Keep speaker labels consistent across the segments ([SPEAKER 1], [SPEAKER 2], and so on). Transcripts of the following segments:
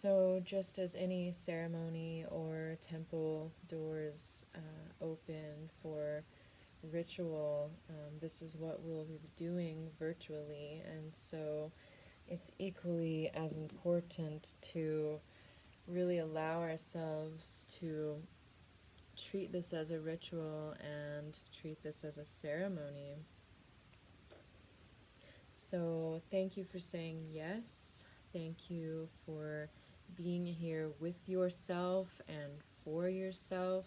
[SPEAKER 1] So, just as any ceremony or temple doors open for ritual, this is what we'll be doing virtually. And so, it's equally as important to really allow ourselves to treat this as a ritual and treat this as a ceremony. So, thank you for saying yes. Thank you for being here with yourself and for yourself.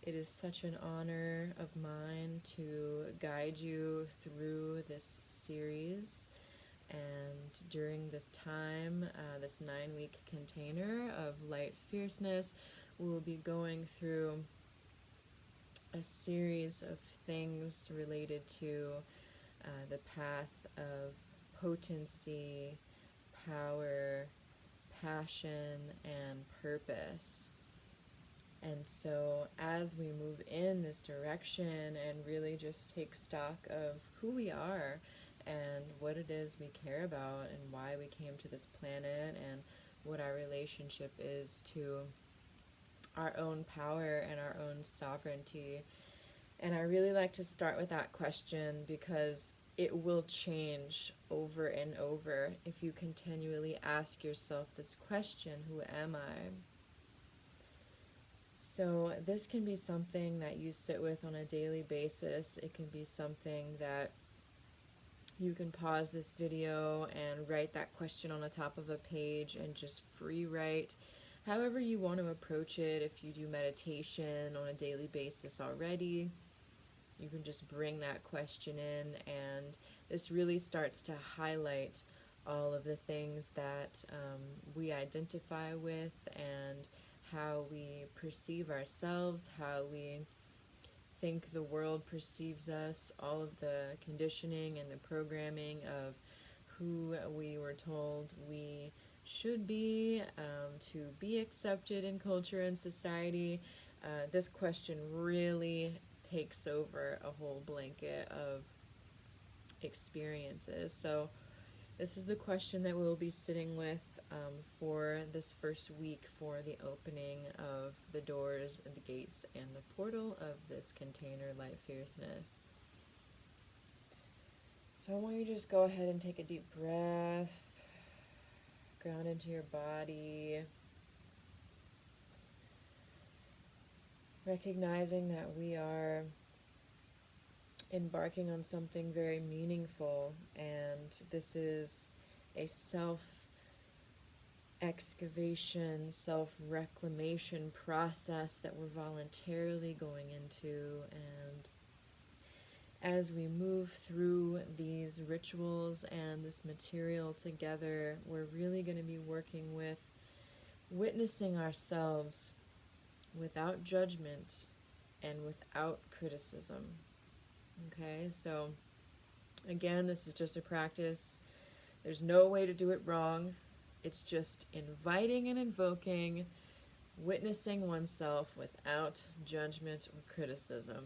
[SPEAKER 1] It is such an honor of mine to guide you through this series. And during this time, this 9 week container of light fierceness, we will be going through a series of things related to the path of potency, power, passion, and purpose. And so, as we move in this direction and really just take stock of who we are and what it is we care about and why we came to this planet and what our relationship is to our own power and our own sovereignty. And I really like to start with that question because it will change over and over if you continually ask yourself this question: who am I? So, this can be something that you sit with on a daily basis. It can be something that you can pause this video and write that question on the top of a page and just free write however you want to approach it. If you do meditation on a daily basis already, you can just bring that question in, and this really starts to highlight all of the things that we identify with and how we perceive ourselves, how we think the world perceives us, all of the conditioning and the programming of who we were told we should be to be accepted in culture and society. This question really takes over a whole blanket of experiences. So, this is the question that we'll be sitting with for this first week for the opening of the doors, the gates, and the portal of this container, Light Fierceness. So, I want you to just go ahead and take a deep breath, ground into your body, recognizing that we are embarking on something very meaningful, and this is a self excavation, self reclamation process that we're voluntarily going into. And as we move through these rituals and this material together, we're really going to be working with witnessing ourselves without judgment and without criticism. Okay, so again, this is just a practice. There's no way to do it wrong. It's just inviting and invoking, witnessing oneself without judgment or criticism.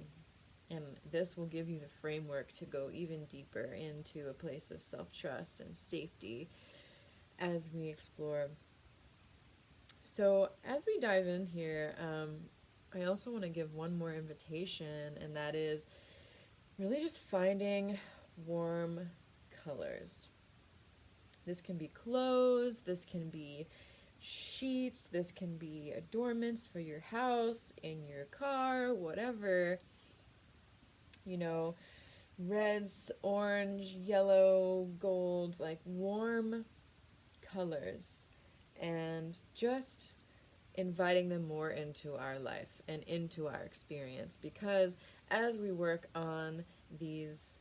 [SPEAKER 1] And this will give you the framework to go even deeper into a place of self-trust and safety as we explore. So, as we dive in here, I also want to give one more invitation, and that is really just finding warm colors. This can be clothes, this can be sheets, this can be adornments for your house, in your car, whatever. You know, reds, orange, yellow, gold, like warm colors. And just inviting them more into our life and into our experience, because as we work on these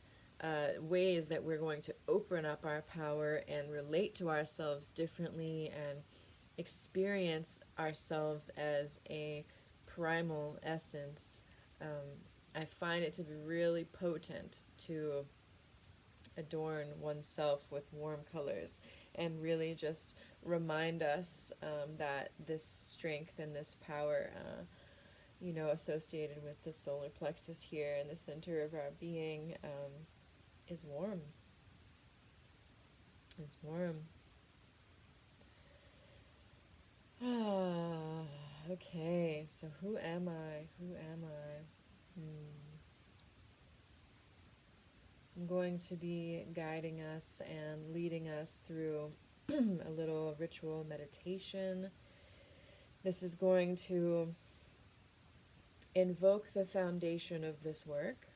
[SPEAKER 1] ways that we're going to open up our power and relate to ourselves differently and experience ourselves as a primal essence, I find it to be really potent to adorn oneself with warm colors and really just remind us that this strength and this power, associated with the solar plexus here in the center of our being, is warm. Is warm. Ah, okay, so who am I? Who am I? I'm going to be guiding us and leading us through a little ritual meditation. This is going to invoke the foundation of this work,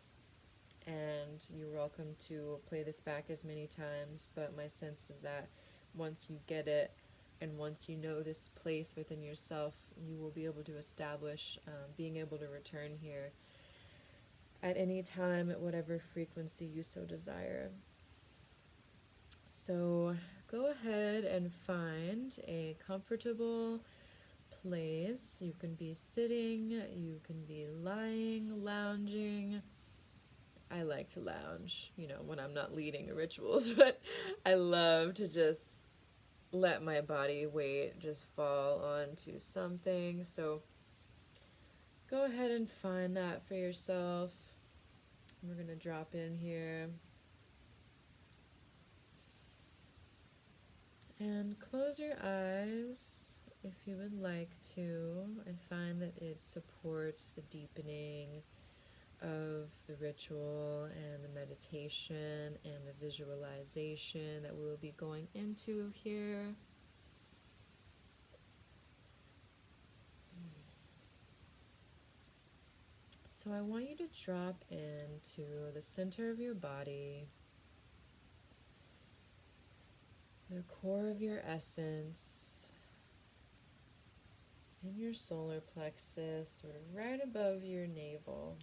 [SPEAKER 1] and you're welcome to play this back as many times, but my sense is that once you get it and once you know this place within yourself, you will be able to establish being able to return here at any time at whatever frequency you so desire. So go ahead and find a comfortable place. You can be sitting, you can be lying, lounging. I like to lounge, when I'm not leading rituals, but I love to just let my body weight just fall onto something. So go ahead and find that for yourself. We're going to drop in here. And close your eyes if you would like to. I find that it supports the deepening of the ritual and the meditation and the visualization that we'll be going into here. So I want you to drop into the center of your body, the core of your essence, in your solar plexus, sort of right above your navel,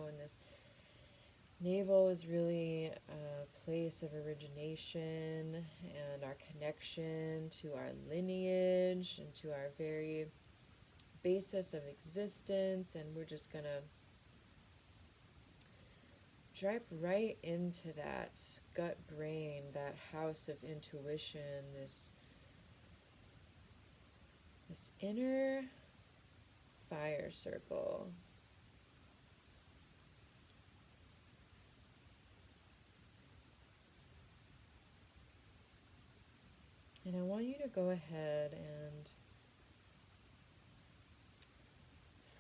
[SPEAKER 1] and this navel is really a place of origination and our connection to our lineage and to our very basis of existence, and we're just going to drop right into that gut brain, that house of intuition, this inner fire circle. And I want you to go ahead and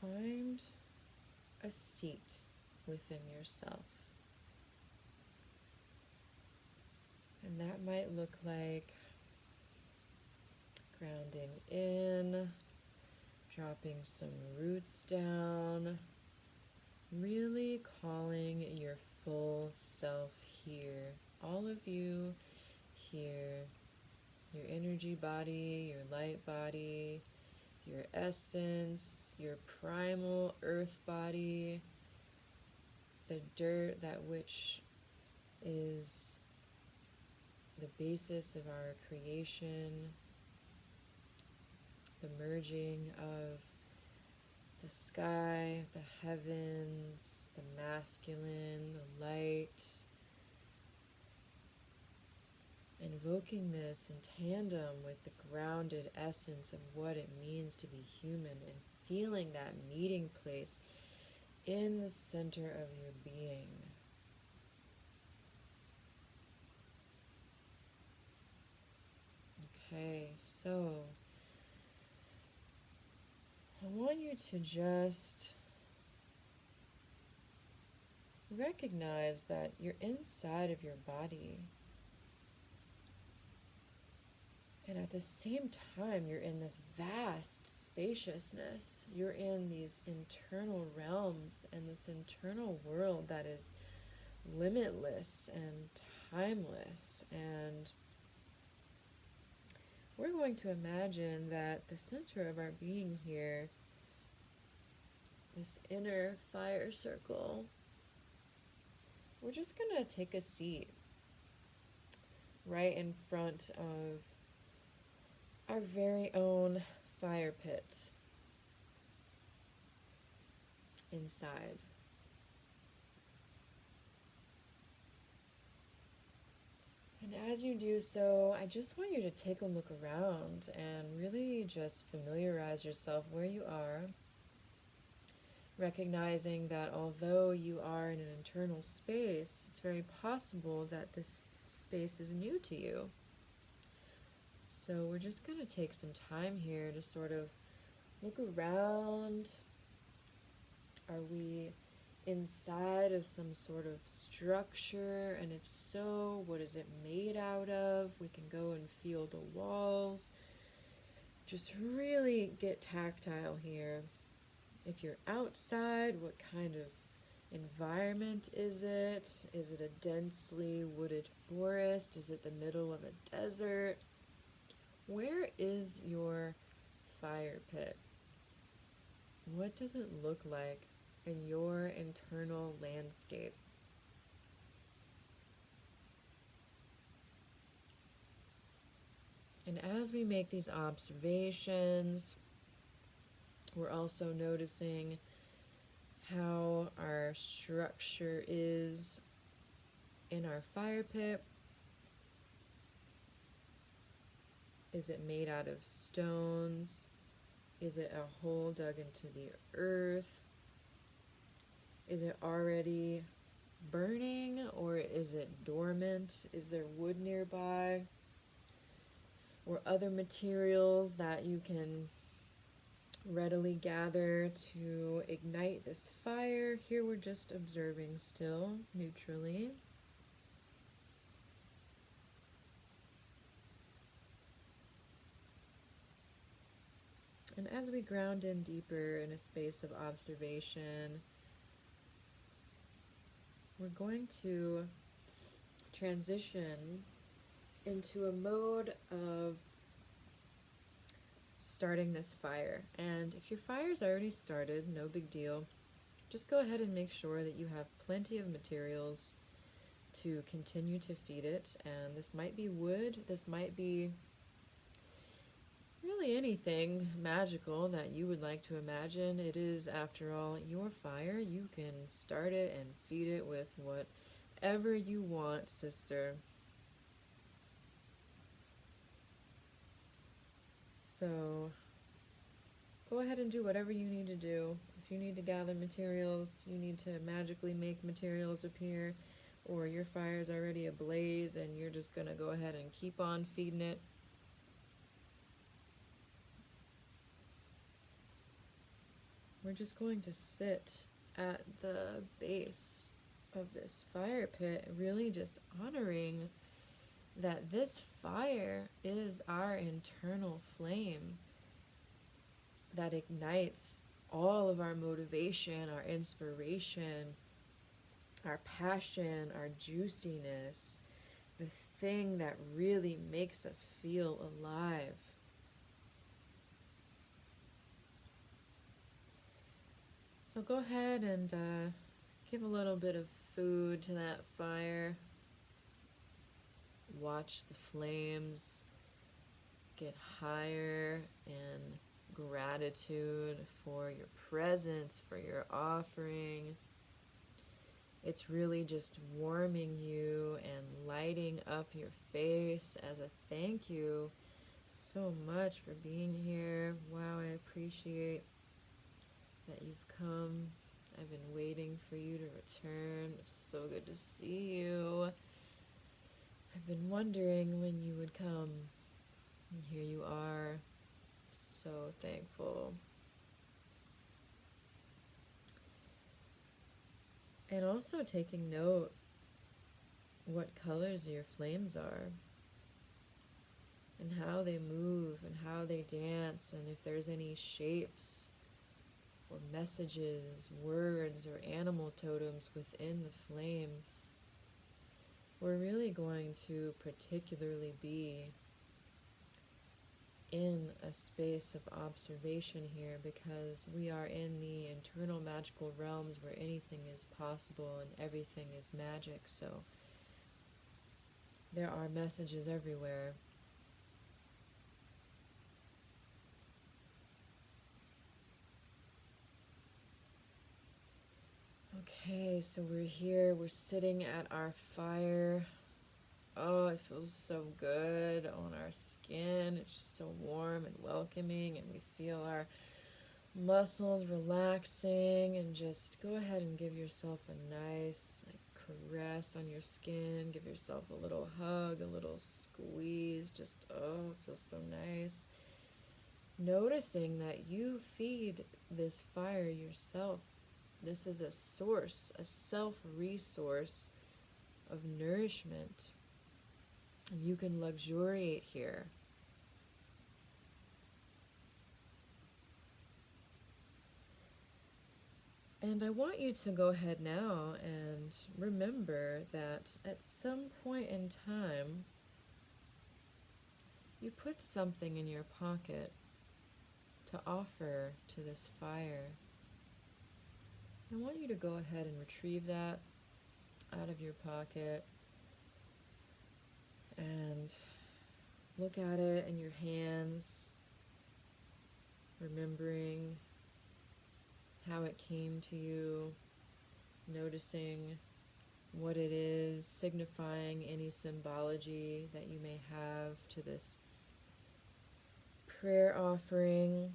[SPEAKER 1] find a seat within yourself. And that might look like grounding in, dropping some roots down, really calling your full self here. All of you here. Your energy body, your light body, your essence, your primal earth body, the dirt, that which is the basis of our creation, the merging of the sky, the heavens, the masculine, the light, invoking this in tandem with the grounded essence of what it means to be human, and feeling that meeting place in the center of your being. Okay, so I want you to just recognize that you're inside of your body. And at the same time, you're in this vast spaciousness. You're in these internal realms and this internal world that is limitless and timeless. And we're going to imagine that the center of our being here, this inner fire circle, we're just going to take a seat right in front of our very own fire pit inside. And as you do so, I just want you to take a look around and really just familiarize yourself where you are, recognizing that although you are in an internal space, it's very possible that this space is new to you. So we're just going to take some time here to sort of look around. Are we inside of some sort of structure? And if so, what is it made out of? We can go and feel the walls. Just really get tactile here. If you're outside, what kind of environment is it? Is it a densely wooded forest? Is it the middle of a desert? Where is your fire pit? What does it look like in your internal landscape? And as we make these observations, we're also noticing how our structure is in our fire pit. Is it made out of stones? Is it a hole dug into the earth? Is it already burning or is it dormant? Is there wood nearby? Or other materials that you can readily gather to ignite this fire? Here we're just observing still, neutrally. And as we ground in deeper in a space of observation, we're going to transition into a mode of starting this fire. And if your fire's already started, no big deal. Just go ahead and make sure that you have plenty of materials to continue to feed it. And this might be wood, this might be really anything magical that you would like to imagine. It is, after all, your fire. You can start it and feed it with whatever you want, sister. So go ahead and do whatever you need to do. If you need to gather materials, you need to magically make materials appear, or your fire's already ablaze and you're just going to go ahead and keep on feeding it. We're just going to sit at the base of this fire pit, really just honoring that this fire is our internal flame that ignites all of our motivation, our inspiration, our passion, our juiciness, the thing that really makes us feel alive. So go ahead and give a little bit of food to that fire. Watch the flames get higher in gratitude for your presence, for your offering. It's really just warming you and lighting up your face as a thank you so much for being here. Wow, I appreciate that you've come. I've been waiting for you to return. It's so good to see you. I've been wondering when you would come. And here you are. So thankful. And also taking note what colors your flames are, and how they move, and how they dance, and if there's any shapes or messages, words, or animal totems within the flames. We're really going to particularly be in a space of observation here because we are in the internal magical realms where anything is possible and everything is magic. So there are messages everywhere. Okay, so we're here, we're sitting at our fire. Oh, it feels so good on our skin. It's just so warm and welcoming, and we feel our muscles relaxing. And just go ahead and give yourself a nice, caress on your skin. Give yourself a little hug, a little squeeze. Just, oh, it feels so nice. Noticing that you feed this fire yourself. This is a source, a self-resource of nourishment. And you can luxuriate here. And I want you to go ahead now and remember that at some point in time, you put something in your pocket to offer to this fire. I want you to go ahead and retrieve that out of your pocket and look at it in your hands, remembering how it came to you, noticing what it is, signifying any symbology that you may have to this prayer offering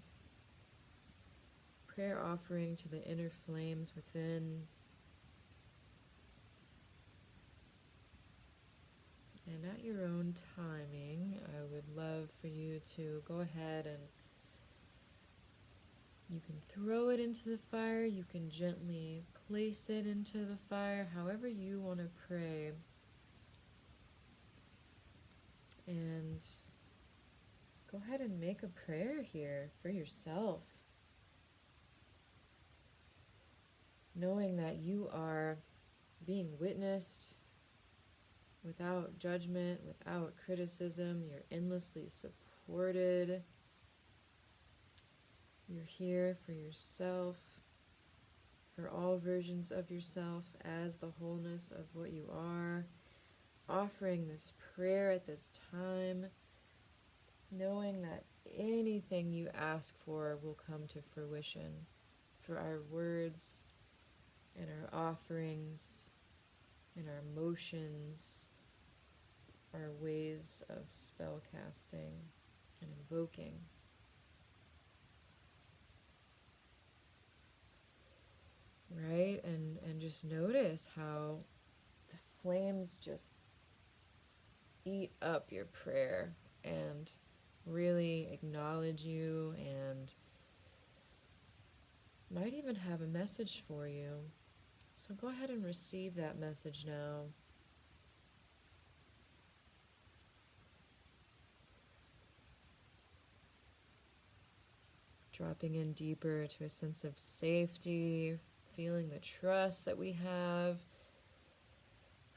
[SPEAKER 1] to the inner flames within. And at your own timing, I would love for you to go ahead and you can throw it into the fire, you can gently place it into the fire, however you want to pray. And go ahead and make a prayer here for yourself, knowing that you are being witnessed without judgment, without criticism. You're endlessly supported. You're here for yourself, for all versions of yourself as the wholeness of what you are. Offering this prayer at this time, knowing that anything you ask for will come to fruition. For our words and our offerings and our emotions, our ways of spell casting and invoking. Right? And just notice how the flames just eat up your prayer and really acknowledge you and might even have a message for you. So go ahead and receive that message now. Dropping in deeper to a sense of safety, feeling the trust that we have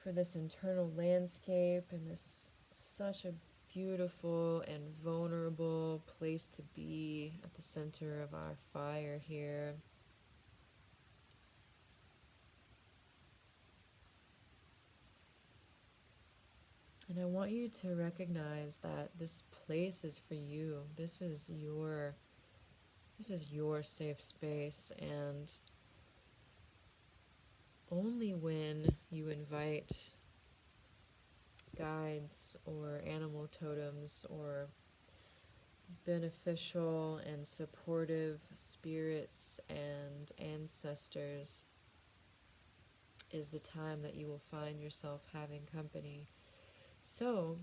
[SPEAKER 1] for this internal landscape and this such a beautiful and vulnerable place to be at the center of our fire here. And I want you to recognize that this place is for you. This is your safe space, and only when you invite guides or animal totems or beneficial and supportive spirits and ancestors is the time that you will find yourself having company. So,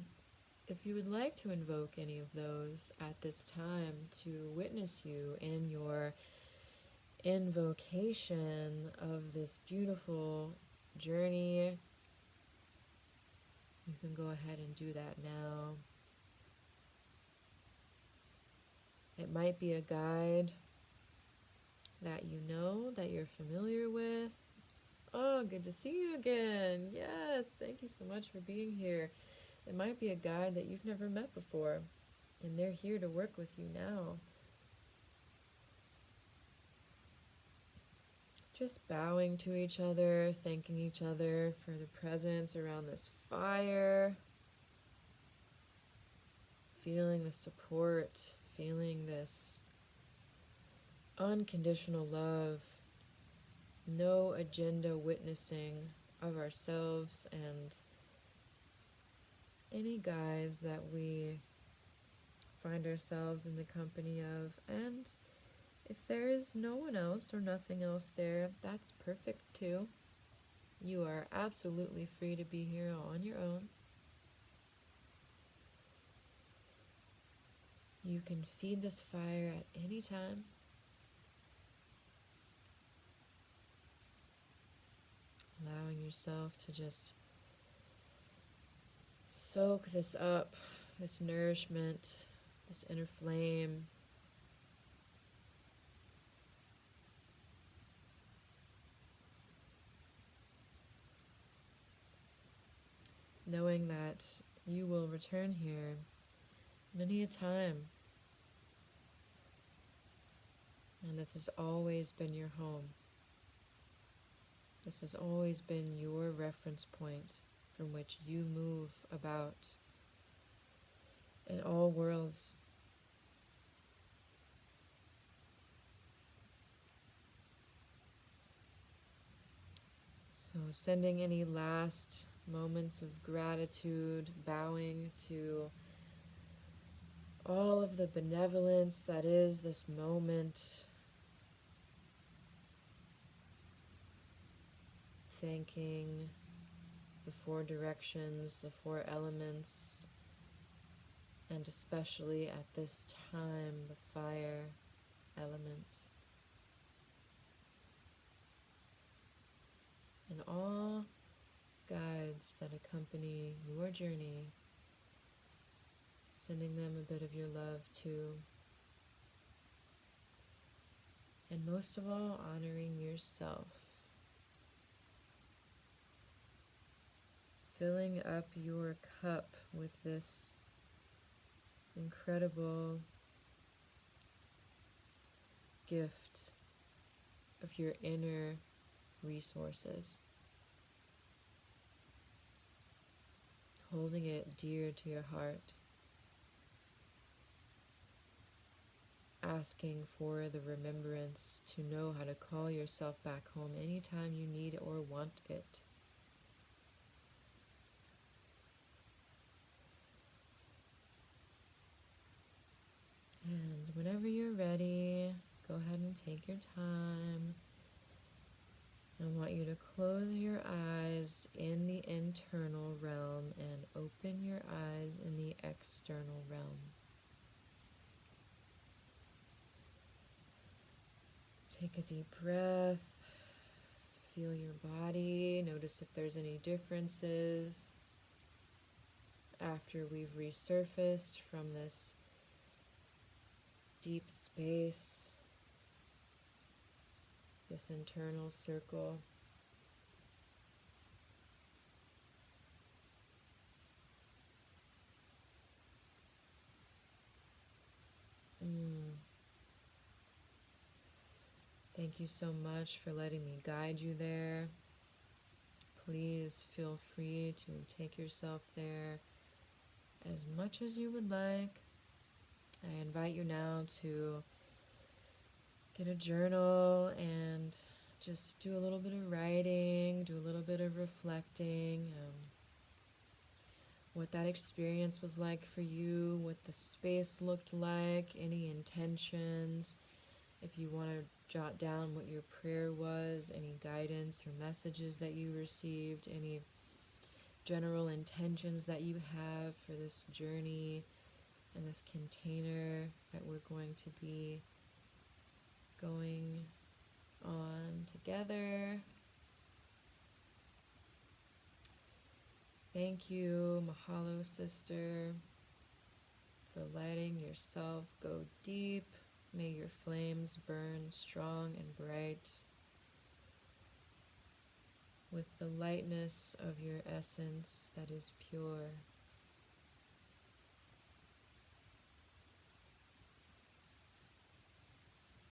[SPEAKER 1] if you would like to invoke any of those at this time to witness you in your invocation of this beautiful journey, you can go ahead and do that now. It might be a guide that you know, that you're familiar with. Oh, good to see you again. Yes, thank you so much for being here. It might be a guide that you've never met before, and they're here to work with you now. Just bowing to each other, thanking each other for the presence around this fire. Feeling the support, feeling this unconditional love, no agenda witnessing of ourselves and any guides that we find ourselves in the company of. And if there is no one else or nothing else there, that's perfect too. You are absolutely free to be here on your own. You can feed this fire at any time. Allowing yourself to just soak this up, this nourishment, this inner flame. Knowing that you will return here many a time, and this has always been your home. This has always been your reference point from which you move about in all worlds. So, sending any last moments of gratitude, bowing to all of the benevolence that is this moment, thanking the four directions, the four elements, and especially at this time, the fire element. And all guides that accompany your journey, sending them a bit of your love too. And most of all, honoring yourself. Filling up your cup with this incredible gift of your inner resources. Holding it dear to your heart. Asking for the remembrance to know how to call yourself back home anytime you need or want it. And whenever you're ready, go ahead and take your time. I want you to close your eyes in the internal realm and open your eyes in the external realm. Take a deep breath. Feel your body. Notice if there's any differences after we've resurfaced from this deep space, this internal circle. Thank you so much for letting me guide you there. Please feel free to take yourself there as much as you would like. I invite you now to get a journal and just do a little bit of writing, do a little bit of reflecting, what that experience was like for you, what the space looked like, any intentions. If you want to jot down what your prayer was, any guidance or messages that you received, any general intentions that you have for this journey and this container that we're going to be going on together. Thank you, Mahalo, sister, for letting yourself go deep. May your flames burn strong and bright with the lightness of your essence that is pure.